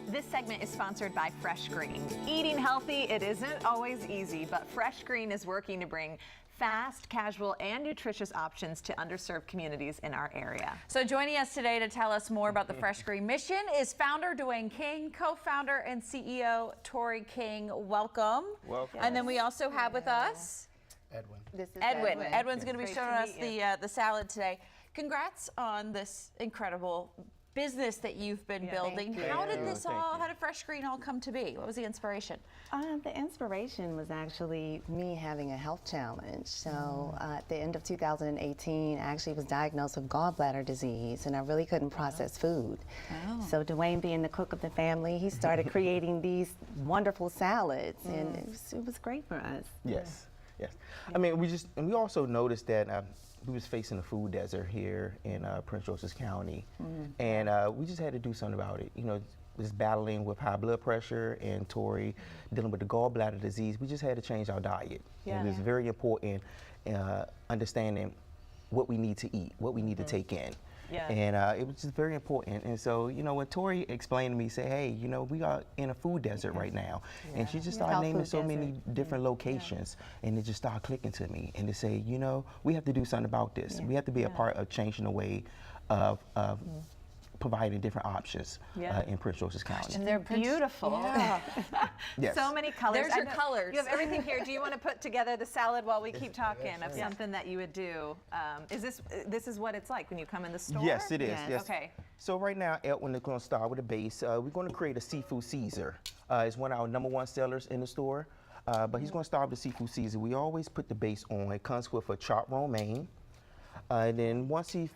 This segment is sponsored by Fresh Green. Eating healthy, it isn't always easy, but Fresh Green is working to bring fast, casual, and nutritious options to underserved communities in our area. So joining us today to tell us more about the Fresh Green mission is founder Dwayne King, co-founder and CEO Tori King. Welcome. Welcome. And then we also have with us Edwin. This is Edwin. Edwin's going to be Great showing to us meet the salad today. Congrats on this incredible business that you've been building. thank you. How did Thank this how did Fresh Green all come to be? What was the inspiration? The inspiration was actually me having a health challenge. So at the end of 2018, I actually was diagnosed with gallbladder disease, and I really couldn't process food. So Dwayne, being the cook of the family, he started creating these wonderful salads, and it was great for us. Yes, yes. I mean, we also noticed that we was facing a food desert here in Prince George's County, and we just had to do something about it. You know, was battling with high blood pressure, and Tori dealing with the gallbladder disease. We just had to change our diet. Yeah. It was very important understanding what we need to eat, what we need to take in. Yeah. And it was just very important. And so, you know, when Tori explained to me, say, hey, you know, we are in a food desert right now. And she just started Health naming food so many different locations. And it just started clicking to me. And to say, you know, we have to do something about this. We have to be a part of changing the way of providing different options in Prince George's County. And they're beautiful. Yeah. Yes. So many colors. There's your I know colors. You have everything here. Do you want to put together the salad while we keep talking of something that you would do? This is what it's like when you come in the store? Yes, it is. Yes. Yes. Okay. So right now, Edwin is going to start with a base. We're going to create a seafood Caesar. It's one of our #1 sellers in the store. But he's going to start with the seafood Caesar. We always put the base on. It comes with a chopped romaine. And then once he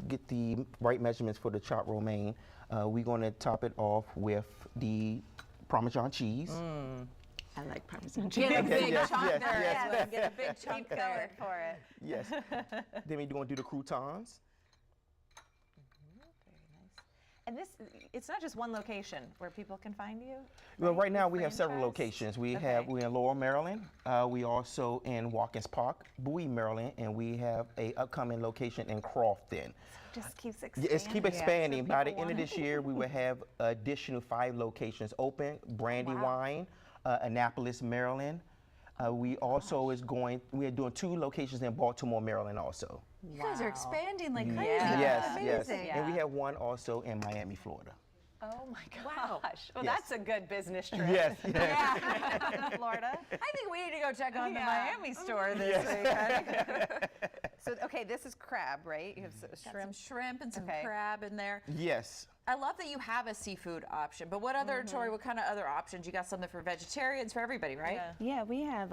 get the right measurements for the chopped romaine, we're going to top it off with the Parmesan cheese. I like Parmesan cheese. Get a big yes, chunk yes, there. yes. Edwin. Get a big chunk Keep there. going for it. Yes. Then we're going to do the croutons. And it's not just one location where people can find you? Well, right now You're we have several franchised? locations. We're in Laurel, Maryland. We also in Watkins Park, Bowie, Maryland, and we have a upcoming location in Crofton. Just keeps Yeah, expanding. it's keep expanding. So By the people end of want this year, we will have additional 5 locations open. Brandywine, Annapolis, Maryland. We also we are doing 2 locations in Baltimore, Maryland also. You guys are expanding like crazy. Yes, yes. Amazing. And we have one also in Miami, Florida. Oh my gosh. Wow. Well, Yes. that's a good business trip. Yes, yes. Yeah. Florida. I think we need to go check on the Yeah. Miami store this week. So, okay, this is crab, right? You have Some shrimp and some Okay. crab in there. Yes. I love that you have a seafood option, but what other, Tori, what kind of other options? You got something for vegetarians, for everybody, right? Yeah. Yeah, we have.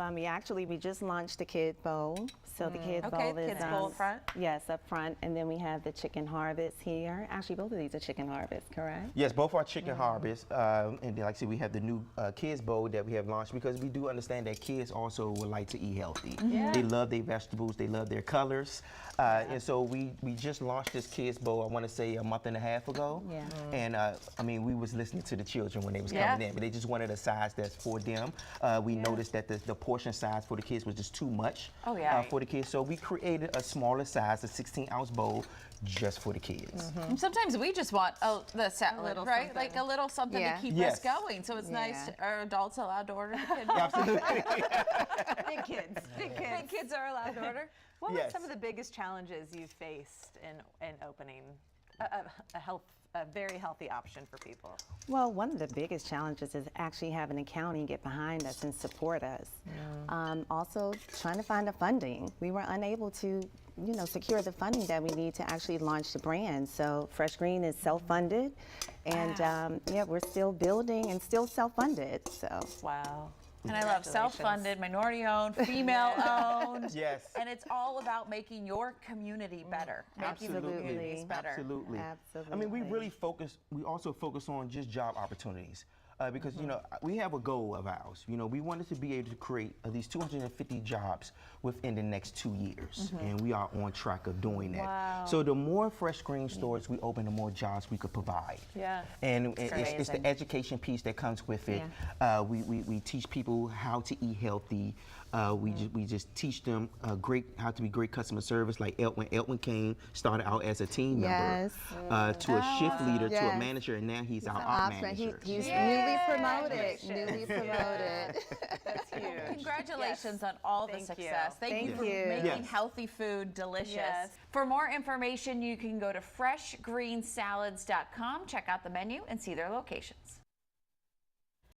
We just launched the kid bowl. So the kid Okay, bowl is kids bowl up front. Yes, up front, and then we have the chicken harvest here. Actually, both of these are chicken harvest, correct? Yes, both are chicken harvest, and then, like I said, we have the new kids bowl that we have launched because we do understand that kids also would like to eat healthy. They love their vegetables, they love their colors, and so we just launched this kids bowl. I want to say a month and a half ago. Yeah. And I mean, we was listening to the children when they was coming in, but they just wanted a size that's for them. We noticed that the portion size for the kids was just too much for the kids, so we created a smaller size, a 16-ounce bowl, just for the kids. And sometimes we just want the salad, little right? something. Like a little something Yeah. to keep Yes. us going. So it's nice. Are adults allowed to order the kid? Absolutely. Big kids. Big kids. Big kids are allowed to order? What were Yes. some of the biggest challenges you faced in opening a very healthy option for people? Well, one of the biggest challenges is actually having the county get behind us and support us. Also, trying to find the funding. We were unable to, secure the funding that we need to actually launch the brand. So Fresh Green is self-funded, and we're still building and still self-funded. So. Wow. And I love self-funded, minority-owned, female-owned. Yes. And it's all about making your community better, making the Absolutely. communities better. Absolutely. Absolutely. I mean, we also focus on just job opportunities. because you know we have a goal of ours. You know, we wanted to be able to create at least 250 jobs within the next 2 years, and we are on track of doing that. Wow. So the more Fresh Green stores we open, the more jobs we could provide. Yeah. And it's amazing. the education piece that comes with it. We teach people how to eat healthy. We just teach them how to be great customer service. Like Elton came, started out as a team member to a shift leader to a manager, and now he's our op manager. He's Yay! newly promoted. That's huge. Congratulations on all the Thank you. success. Thank you Thank for you. making Yes. healthy food delicious. Yes. For more information, you can go to freshgreensalads.com, check out the menu, and see their locations.